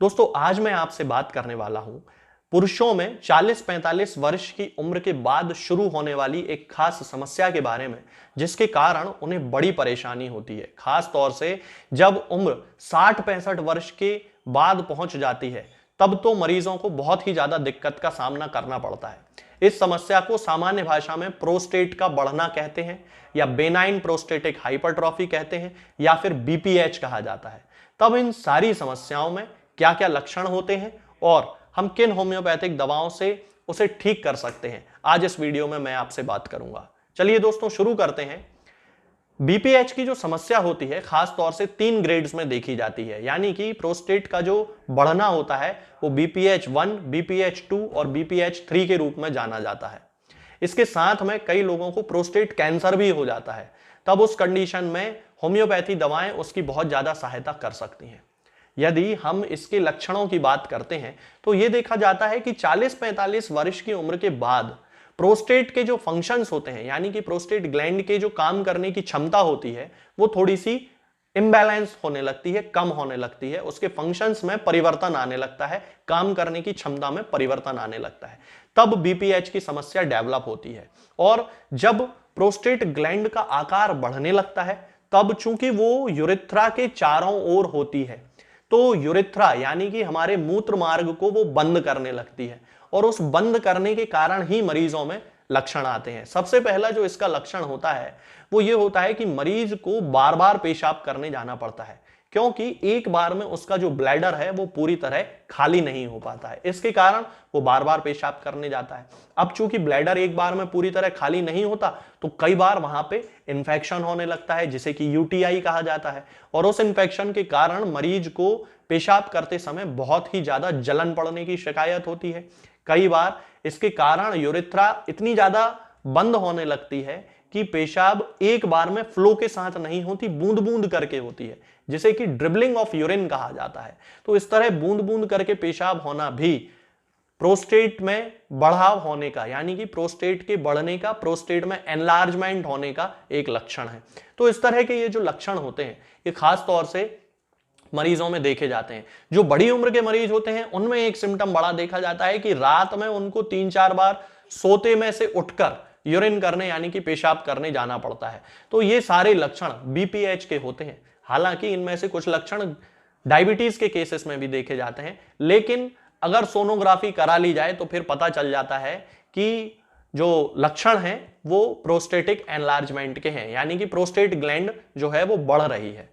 दोस्तों आज मैं आपसे बात करने वाला हूं पुरुषों में 40-45 वर्ष की उम्र के बाद शुरू होने वाली एक खास समस्या के बारे में, जिसके कारण उन्हें बड़ी परेशानी होती है। खास तौर से जब उम्र 60-65 वर्ष के बाद पहुंच जाती है, तब तो मरीजों को बहुत ही ज्यादा दिक्कत का सामना करना पड़ता है। इस समस्या को सामान्य भाषा में प्रोस्टेट का बढ़ना कहते हैं, या बेनाइन प्रोस्टेटिक हाइपरट्रॉफी कहते हैं, या फिर बीपीएच कहा जाता है। तब इन सारी समस्याओं में क्या क्या लक्षण होते हैं और हम किन होम्योपैथिक दवाओं से उसे ठीक कर सकते हैं, आज इस वीडियो में मैं आपसे बात करूंगा। चलिए दोस्तों शुरू करते हैं। बीपीएच की जो समस्या होती है खास तौर से 3 ग्रेड्स में देखी जाती है, यानी कि प्रोस्टेट का जो बढ़ना होता है वो बीपीएच 1, बीपीएच 2 और बीपीएच 3 के रूप में जाना जाता है। इसके साथ में कई लोगों को प्रोस्टेट कैंसर भी हो जाता है। तब उस कंडीशन में होम्योपैथी दवाएं उसकी बहुत ज्यादा सहायता कर सकती हैं। यदि हम इसके लक्षणों की बात करते हैं तो यह देखा जाता है कि 40-45 वर्ष की उम्र के बाद प्रोस्टेट के जो फंक्शंस होते हैं, यानी कि प्रोस्टेट ग्लैंड के जो काम करने की क्षमता होती है, वो थोड़ी सी इम्बैलेंस होने लगती है, कम होने लगती है। उसके फंक्शंस में परिवर्तन आने लगता है, काम करने की क्षमता में परिवर्तन आने लगता है। तब बीपीएच की समस्या डेवलप होती है। और जब प्रोस्टेट ग्लैंड का आकार बढ़ने लगता है, तब चूंकि वो यूरेथ्रा के चारों ओर होती है, तो यूरेथ्रा यानी कि हमारे मूत्र मार्ग को वो बंद करने लगती है, और उस बंद करने के कारण ही मरीजों में लक्षण आते हैं। सबसे पहला जो इसका लक्षण होता है वो ये होता है कि मरीज को बार बार पेशाब करने जाना पड़ता है, क्योंकि एक बार में उसका जो ब्लैडर है वो पूरी तरह खाली नहीं हो पाता है। इसके कारण वो बार बार पेशाब करने जाता है। अब चूंकि ब्लैडर एक बार में पूरी तरह खाली नहीं होता, तो कई बार वहां पे इंफेक्शन होने लगता है, जिसे कि यूटीआई कहा जाता है। और उस इंफेक्शन के कारण मरीज को पेशाब करते समय बहुत ही ज्यादा जलन पड़ने की शिकायत होती है। कई बार इसके कारण यूरेथ्रा इतनी ज्यादा बंद होने लगती है कि पेशाब एक बार में फ्लो के साथ नहीं होती, बूंद बूंद करके होती है, जिसे कि ड्रिबलिंग ऑफ यूरिन कहा जाता है। तो इस तरह बूंद बूंद करके पेशाब होना भी प्रोस्टेट में बढ़ाव होने का, यानी कि प्रोस्टेट के बढ़ने का, प्रोस्टेट में एनलार्जमेंट होने का एक लक्षण है। तो इस तरह के ये जो लक्षण होते हैं ये खास तौर से मरीजों में देखे जाते हैं। जो बड़ी उम्र के मरीज होते हैं उनमें एक सिम्टम बड़ा देखा जाता है कि रात में उनको 3-4 बार सोते में से उठकर यूरिन करने यानी कि पेशाब करने जाना पड़ता है। तो ये सारे लक्षण बीपीएच के होते हैं। हालांकि इनमें से कुछ लक्षण डायबिटीज के केसेस में भी देखे जाते हैं, लेकिन अगर सोनोग्राफी करा ली जाए तो फिर पता चल जाता है कि जो लक्षण हैं वो प्रोस्टेटिक एनलार्जमेंट के हैं, यानी कि प्रोस्टेट ग्लैंड जो है वो बढ़ रही है।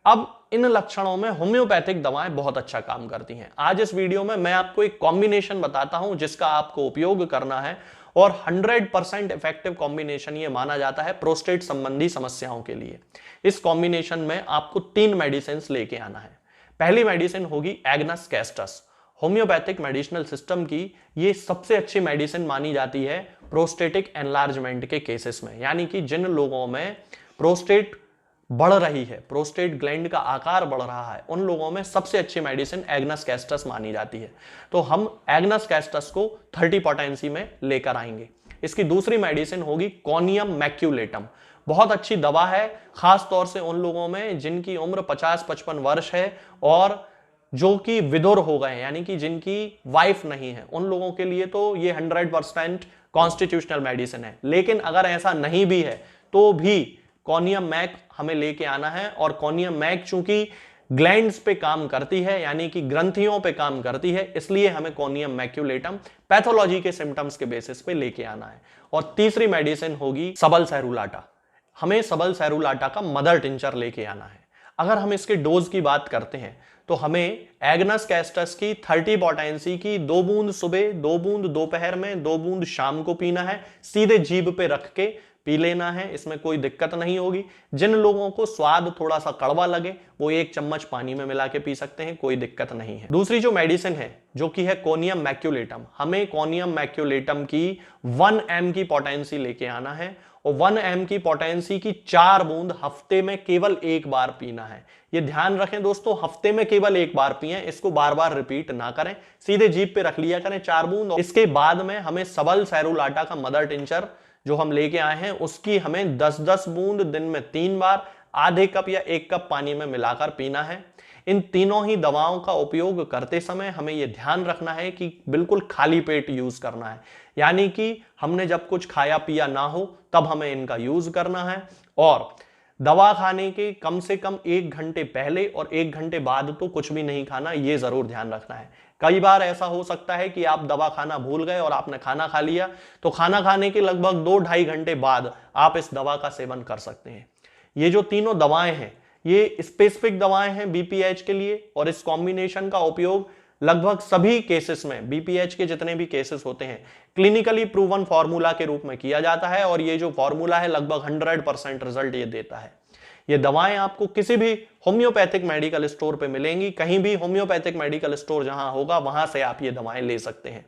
अब इन लक्षणों में होम्योपैथिक दवाएं बहुत अच्छा काम करती हैं। आज इस वीडियो में मैं आपको एक कॉम्बिनेशन बताता हूं जिसका आपको उपयोग करना है, और 100% इफेक्टिव कॉम्बिनेशन ये माना जाता है प्रोस्टेट संबंधी समस्याओं के लिए। इस कॉम्बिनेशन में आपको 3 मेडिसिन लेके आना है। पहली मेडिसिन होगी agnus castus. Homeopathic medicinal system की ये सबसे अच्छी मेडिसिन मानी जाती है प्रोस्टेटिक एनलार्जमेंट के केसेस में, यानी कि जिन लोगों में प्रोस्टेट बढ़ रही है, प्रोस्टेट ग्लैंड का आकार बढ़ रहा है, उन लोगों में सबसे अच्छी मेडिसिन एग्नस कैस्टस मानी जाती है। तो हम एग्नस कैस्टस को 30 पोटेंसी में लेकर आएंगे। इसकी दूसरी मेडिसिन होगी कोनियम मैक्यूलेटम। बहुत अच्छी दवा है, खास तौर से उन लोगों में जिनकी उम्र 50-55 वर्ष है और जो कि विधुर हो गए, यानी कि जिनकी वाइफ नहीं है, उन लोगों के लिए तो ये 100% कॉन्स्टिट्यूशनल मेडिसिन है। लेकिन अगर ऐसा नहीं भी है तो भी कोनियम मैक हमें लेके आना है। और कोनियम मैक चूंकि ग्लैंड्स पे काम करती है, यानी कि ग्रंथियों पे काम करती है, इसलिए हमें कोनियम मैक्यूलेटम पैथोलॉजी के सिम्टम्स के बेसिस पे लेके आना है। और तीसरी मेडिसिन होगी सबल सैरुलाटा। हमें सबल सैरुलाटा का मदर टिंचर लेके आना है। अगर हम इसके डोज की बात करते हैं तो हमें एग्नस कैस्टस की 30 पोटेंसी की 2 बूंद सुबह, 2 बूंद दोपहर में, 2 बूंद शाम को पीना है। सीधे जीभ पे रख के पी लेना है, इसमें कोई दिक्कत नहीं होगी। जिन लोगों को स्वाद थोड़ा सा कड़वा लगे वो 1 चम्मच पानी में मिला के पी सकते हैं, कोई दिक्कत नहीं है। दूसरी जो मेडिसिन है जो कि है कोनियम मैक्यूलेटम, हमें कोनियम मैक्यूलेटम की 1 mg की पोटेंसी लेके आना है, और 1 mg की पोटेंसी की 4 बूंद हफ्ते में केवल 1 बार पीना है। ये ध्यान रखें दोस्तों, हफ्ते में केवल 1 बार पिए, इसको बार बार रिपीट ना करें। सीधे जीभ पे रख लिया करें 4 बूंद। इसके बाद में हमें सबल सैरुलाटा का मदर टिंचर जो हम लेके आए हैं उसकी हमें 10-10 बूंद दिन में 3 बार आधे कप या 1 कप पानी में मिलाकर पीना है। इन तीनों ही दवाओं का उपयोग करते समय हमें यह ध्यान रखना है कि बिल्कुल खाली पेट यूज करना है, यानी कि हमने जब कुछ खाया पिया ना हो तब हमें इनका यूज करना है। और दवा खाने के कम से कम 1 घंटे पहले और 1 घंटे बाद तो कुछ भी नहीं खाना, ये जरूर ध्यान रखना है। कई बार ऐसा हो सकता है कि आप दवा खाना भूल गए और आपने खाना खा लिया, तो खाना खाने के लगभग 2-2.5 घंटे बाद आप इस दवा का सेवन कर सकते हैं। ये जो तीनों दवाएं हैं ये स्पेसिफिक दवाएं हैं बीपीएच के लिए, और इस कॉम्बिनेशन का उपयोग लगभग सभी केसेस में, बीपीएच के जितने भी केसेस होते हैं, क्लिनिकली प्रूवन फॉर्मूला के रूप में किया जाता है। और ये जो फॉर्मूला है लगभग 100% रिजल्ट ये देता है। ये दवाएं आपको किसी भी होम्योपैथिक मेडिकल स्टोर पे मिलेंगी, कहीं भी होम्योपैथिक मेडिकल स्टोर जहां होगा वहां से आप ये दवाएं ले सकते हैं।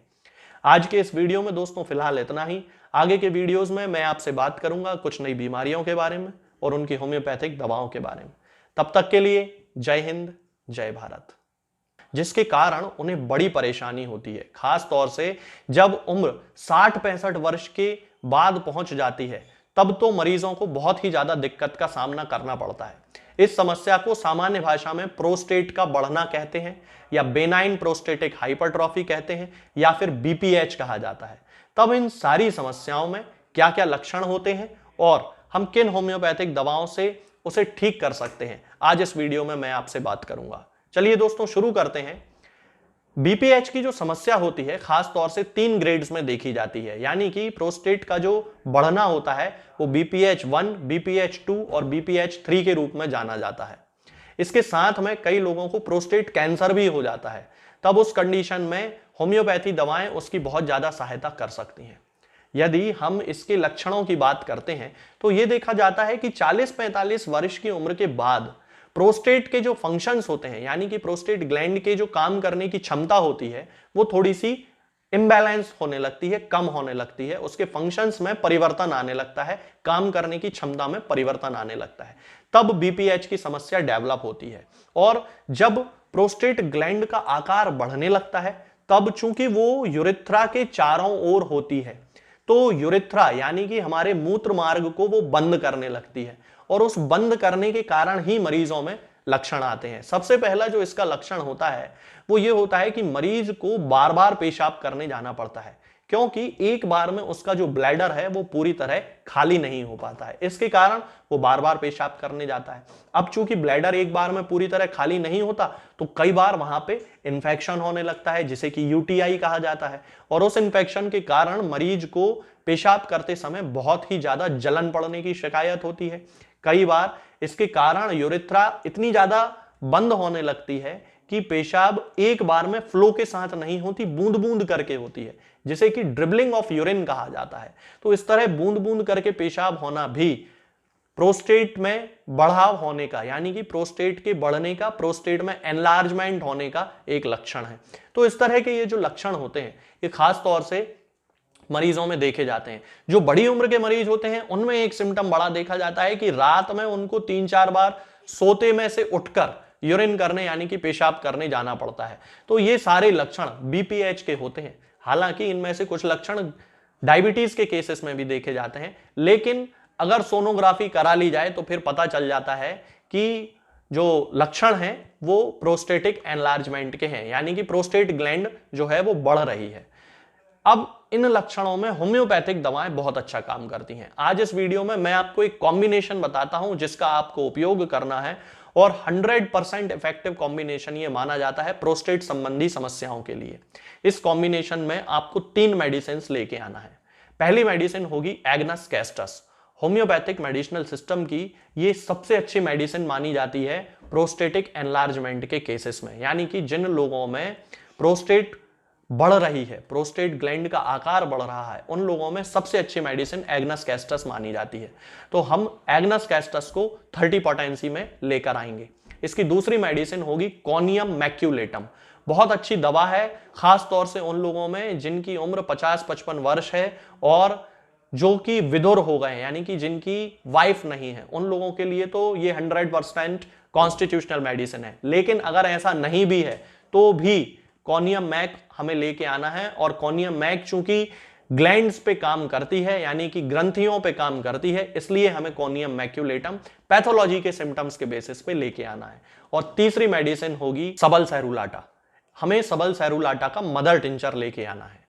आज के इस वीडियो में दोस्तों फिलहाल इतना ही। आगे के वीडियोस में मैं आपसे बात करूंगा कुछ नई बीमारियों के बारे में और उनकी होम्योपैथिक दवाओं के बारे में। तब तक के लिए जय हिंद, जय भारत। जिसके कारण उन्हें बड़ी परेशानी होती है, खास तौर से जब उम्र 60-65 वर्ष के बाद पहुंच जाती है, तब तो मरीजों को बहुत ही ज्यादा दिक्कत का सामना करना पड़ता है। इस समस्या को सामान्य भाषा में प्रोस्टेट का बढ़ना कहते हैं, या बेनाइन प्रोस्टेटिक हाइपरट्रॉफी कहते हैं, या फिर बीपीएच कहा जाता है। तब इन सारी समस्याओं में क्या क्या लक्षण होते हैं और हम किन होम्योपैथिक दवाओं से उसे ठीक कर सकते हैं, आज इस वीडियो में मैं आपसे बात करूंगा। चलिए दोस्तों शुरू करते हैं। बीपीएच की जो समस्या होती है खास तौर से 3 ग्रेड्स में देखी जाती है, यानी कि प्रोस्टेट का जो बढ़ना होता है वो बीपीएच 1, बीपीएच 2 और बीपीएच 3 के रूप में जाना जाता है। इसके साथ में कई लोगों को प्रोस्टेट कैंसर भी हो जाता है। तब उस कंडीशन में होम्योपैथी दवाएं उसकी बहुत ज्यादा सहायता कर सकती हैं। यदि हम इसके लक्षणों की बात करते हैं तो यह देखा जाता है कि 40-45 वर्ष की उम्र के बाद प्रोस्टेट के जो फंक्शंस होते हैं, यानी कि प्रोस्टेट ग्लैंड के जो काम करने की क्षमता होती है वो थोड़ी सी इम्बैलेंस होने लगती है, कम होने लगती है। उसके फंक्शंस में परिवर्तन आने लगता है, काम करने की क्षमता में परिवर्तन आने लगता है। तब बीपीएच की समस्या डेवलप होती है। और जब प्रोस्टेट ग्लैंड का आकार बढ़ने लगता है तब चूंकि वो यूरेथ्रा के चारों ओर होती है, तो यूरेथ्रा यानी कि हमारे मूत्र मार्ग को वो बंद करने लगती है, और उस बंद करने के कारण ही मरीजों में लक्षण आते हैं। सबसे पहला जो इसका लक्षण होता है वो ये होता है कि मरीज को बार बार पेशाब करने जाना पड़ता है, क्योंकि एक बार में उसका जो ब्लैडर है वो पूरी तरह खाली नहीं हो पाता है। इसके कारण वो बार बार पेशाब करने जाता है। अब चूंकि ब्लैडर एक बार में पूरी तरह खाली नहीं होता तो कई बार वहां पे इंफेक्शन होने लगता है, जिसे कि यूटीआई कहा जाता है। और उस इंफेक्शन के कारण मरीज को पेशाब करते समय बहुत ही ज्यादा जलन पड़ने की शिकायत होती है। कई बार इसके कारण यूरेथ्रा इतनी ज्यादा बंद होने लगती है कि पेशाब एक बार में फ्लो के साथ नहीं होती, बूंद बूंद करके होती है, जिसे कि ड्रिबलिंग ऑफ यूरिन कहा जाता है। तो इस तरह बूंद बूंद करके पेशाब होना भी प्रोस्टेट में बढ़ाव होने का, यानी कि प्रोस्टेट के बढ़ने का, प्रोस्टेट में एनलार्जमेंट होने का एक लक्षण है। तो इस तरह के ये जो लक्षण होते हैं ये खास तौर से मरीजों में देखे जाते हैं। जो बड़ी उम्र के मरीज होते हैं उनमें एक सिम्टम बड़ा देखा जाता है कि रात में उनको 3-4 बार सोते में से उठकर यूरिन करने यानी कि पेशाब करने जाना पड़ता है। तो ये सारे लक्षण बीपीएच के होते हैं। हालांकि इनमें से कुछ लक्षण डायबिटीज के केसेस में भी देखे जाते हैं, लेकिन अगर सोनोग्राफी करा ली जाए तो फिर पता चल जाता है कि जो लक्षण हैं वो प्रोस्टेटिक एनलार्जमेंट के हैं, यानी कि प्रोस्टेट ग्लैंड जो है वो बढ़ रही है। अब इन लक्षणों में होम्योपैथिक दवाएं बहुत अच्छा काम करती हैं। आज इस वीडियो में मैं आपको एक कॉम्बिनेशन बताता हूं जिसका आपको उपयोग करना है, और 100% इफेक्टिव कॉम्बिनेशन ये माना जाता है प्रोस्टेट संबंधी समस्याओं के लिए। इस कॉम्बिनेशन में आपको 3 मेडिसिन लेके आना है। पहली मेडिसिन होगी agnus castus. Homeopathic medicinal system की ये सबसे अच्छी मेडिसिन मानी जाती है प्रोस्टेटिक एनलार्जमेंट के केसेस में, यानी कि जिन लोगों में प्रोस्टेट बढ़ रही है, प्रोस्टेट ग्लैंड का आकार बढ़ रहा है, उन लोगों में सबसे अच्छी मेडिसिन एग्नस कैस्टस मानी जाती है। तो हम एग्नस कैस्टस को 30 पोटेंसी में लेकर आएंगे। इसकी दूसरी मेडिसिन होगी कोनियम मैक्यूलेटम। बहुत अच्छी दवा है, खास तौर से उन लोगों में जिनकी उम्र 50-55 वर्ष है और जो कि विधुर हो गए, यानी कि जिनकी वाइफ नहीं है, उन लोगों के लिए तो ये 100% कॉन्स्टिट्यूशनल मेडिसिन है। लेकिन अगर ऐसा नहीं भी है तो भी कोनियम मैक हमें लेके आना है। और कोनियम मैक चूंकि ग्लैंड्स पे काम करती है, यानी कि ग्रंथियों पे काम करती है, इसलिए हमें कोनियम मैक्यूलेटम पैथोलॉजी के सिम्टम्स के बेसिस पे लेके आना है। और तीसरी मेडिसिन होगी सबल सेरुलाटा, हमें सबल सेरुलाटा का मदर टिंचर लेके आना है।